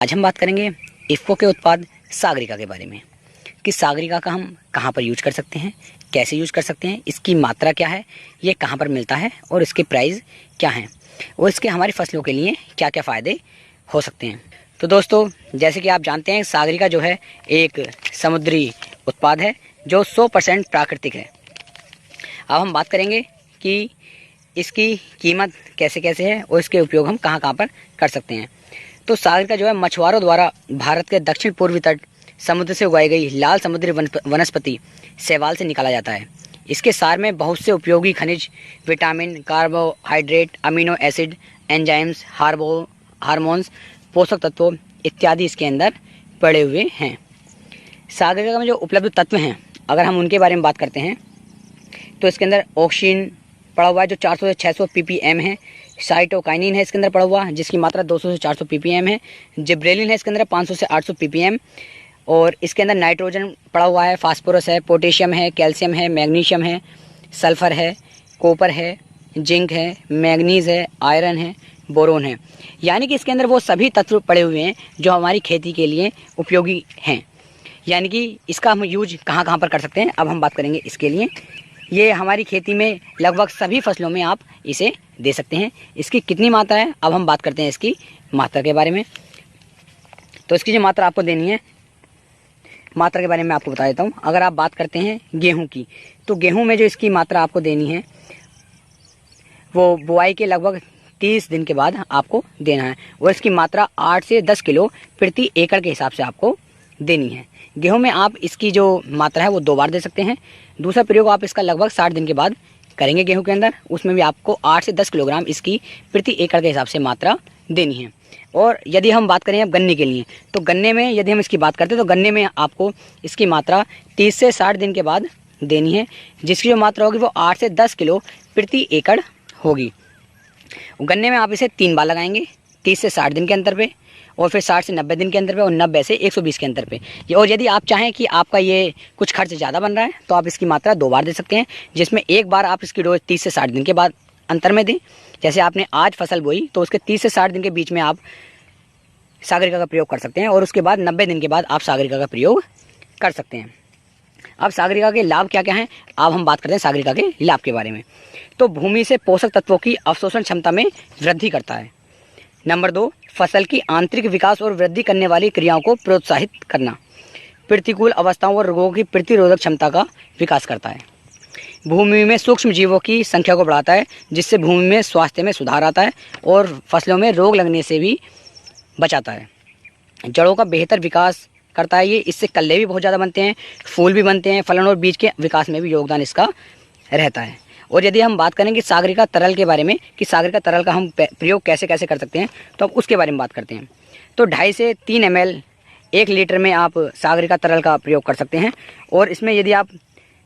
आज हम बात करेंगे इफ़को के उत्पाद सागरिका के बारे में कि सागरिका का हम कहाँ पर यूज कर सकते हैं, कैसे यूज कर सकते हैं, इसकी मात्रा क्या है, ये कहाँ पर मिलता है और इसके प्राइस क्या हैं और इसके हमारी फसलों के लिए क्या क्या फ़ायदे हो सकते हैं। तो दोस्तों, जैसे कि आप जानते हैं, सागरिका जो है एक समुद्री उत्पाद है जो 100% प्राकृतिक है। अब हम बात करेंगे कि इसकी कीमत कैसे कैसे है और इसके उपयोग हम कहाँ कहाँ पर कर सकते हैं। तो सागरिका जो है मछुआरों द्वारा भारत के दक्षिण पूर्वी तट समुद्र से उगाई गई लाल समुद्री वनस्पति शैवाल से निकाला जाता है। इसके सार में बहुत से उपयोगी खनिज, vitamin, carbohydrate, amino acid, enzymes, hormones, पोषक तत्वों इत्यादि इसके अंदर पड़े हुए हैं। सागरिका में जो उपलब्ध तत्व हैं, अगर हम उनके बारे में बात करते हैं तो इसके अंदर ऑक्सीजन पड़ा हुआ है जो 400 से 600 ppm है। साइटोकाइनिन है इसके अंदर पड़ा हुआ, जिसकी मात्रा 200 से 400 ppm है। जिब्रेलिन है इसके अंदर 500 से 800 ppm। और इसके अंदर नाइट्रोजन पड़ा हुआ है, फास्फोरस है, पोटेशियम है, कैल्शियम है, मैग्नीशियम है, सल्फर है, कॉपर है, जिंक है, मैग्नीज है, आयरन है, बोरोन है। यानी कि इसके अंदर वो सभी तत्व पड़े हुए हैं जो हमारी खेती के लिए उपयोगी हैं। यानी कि इसका हम यूज कहाँ कहाँ पर कर सकते हैं, अब हम बात करेंगे इसके लिए। ये हमारी खेती में लगभग सभी फसलों में आप इसे दे सकते हैं। इसकी कितनी मात्रा है, अब हम बात करते हैं इसकी मात्रा के बारे में। तो इसकी जो मात्रा आपको देनी है, मात्रा के बारे में आपको बता देता हूँ। अगर आप बात करते हैं गेहूं की, तो गेहूं में जो इसकी मात्रा आपको देनी है वो बुआई के लगभग 30 दिन के बाद आपको देना है और इसकी मात्रा 8 से 10 किलो प्रति एकड़ के हिसाब से आपको देनी है। गेहूं में आप इसकी जो मात्रा है वो 2 बार दे सकते हैं। दूसरा प्रयोग आप इसका लगभग 60 दिन के बाद करेंगे गेहूं के अंदर, उसमें भी आपको 8 से 10 किलोग्राम इसकी प्रति एकड़ के हिसाब से मात्रा देनी है। और यदि हम बात करें अब गन्ने के लिए, तो गन्ने में यदि हम इसकी बात करते हैं तो गन्ने में आपको इसकी मात्रा 30 से 60 दिन के बाद देनी है, जिसकी जो मात्रा होगी वो 8 से 10 किलो प्रति एकड़ होगी। गन्ने में आप इसे 3 बार लगाएंगे, 30 से 60 दिन के अंतर पे, और फिर 60 से 90 दिन के अंतर पे, और 90 से 120 के अंतर पे। और यदि आप चाहें कि आपका ये कुछ खर्च ज़्यादा बन रहा है तो आप इसकी मात्रा 2 बार दे सकते हैं, जिसमें एक बार आप इसकी डोज 30 से 60 दिन के बाद अंतर में दें। जैसे आपने आज फसल बोई तो उसके 30 से 60 दिन के बीच में आप सागरिका का प्रयोग कर सकते हैं और उसके बाद 90 दिन के बाद आप सागरिका का प्रयोग कर सकते हैं। अब सागरिका के लाभ क्या क्या हैं, अब हम बात करते हैं सागरिका के लाभ के बारे में। तो भूमि से पोषक तत्वों की अवशोषण क्षमता में वृद्धि करता है। नंबर 2, फसल की आंतरिक विकास और वृद्धि करने वाली क्रियाओं को प्रोत्साहित करना। प्रतिकूल अवस्थाओं और रोगों की प्रतिरोधक क्षमता का विकास करता है। भूमि में सूक्ष्म जीवों की संख्या को बढ़ाता है, जिससे भूमि में स्वास्थ्य में सुधार आता है और फसलों में रोग लगने से भी बचाता है। जड़ों का बेहतर विकास करता है ये, इससे कल्ले भी बहुत ज़्यादा बनते हैं, फूल भी बनते हैं, फलन और बीज के विकास में भी योगदान इसका रहता है। और यदि हम बात करेंगे सागरिका तरल के बारे में कि सागरिका तरल का हम प्रयोग कैसे कैसे कर सकते हैं, तो अब उसके बारे में बात करते हैं। तो 2.5 से 3 ml 1 लीटर में आप सागरिका तरल का प्रयोग कर सकते हैं। और इसमें यदि आप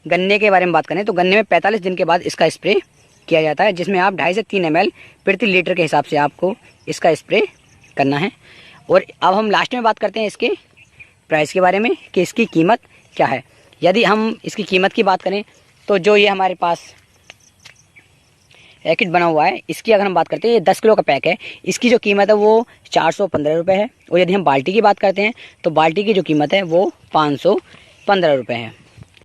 गन्ने के बारे में बात करें तो गन्ने में 45 दिन के बाद इसका स्प्रे किया जाता है, जिसमें आप 2.5 से 3 ml प्रति लीटर के हिसाब से आपको इसका स्प्रे करना है। और अब हम लास्ट में बात करते हैं इसके प्राइस के बारे में कि इसकी कीमत क्या है। यदि हम इसकी कीमत की बात करें तो जो ये हमारे पास पैकेट बना हुआ है, इसकी अगर हम बात करते हैं, ये 10 किलो का पैक है, इसकी जो कीमत है वो 415 रुपये है। और यदि हम बाल्टी की बात करते हैं तो बाल्टी की जो कीमत है वो 515 रुपये है।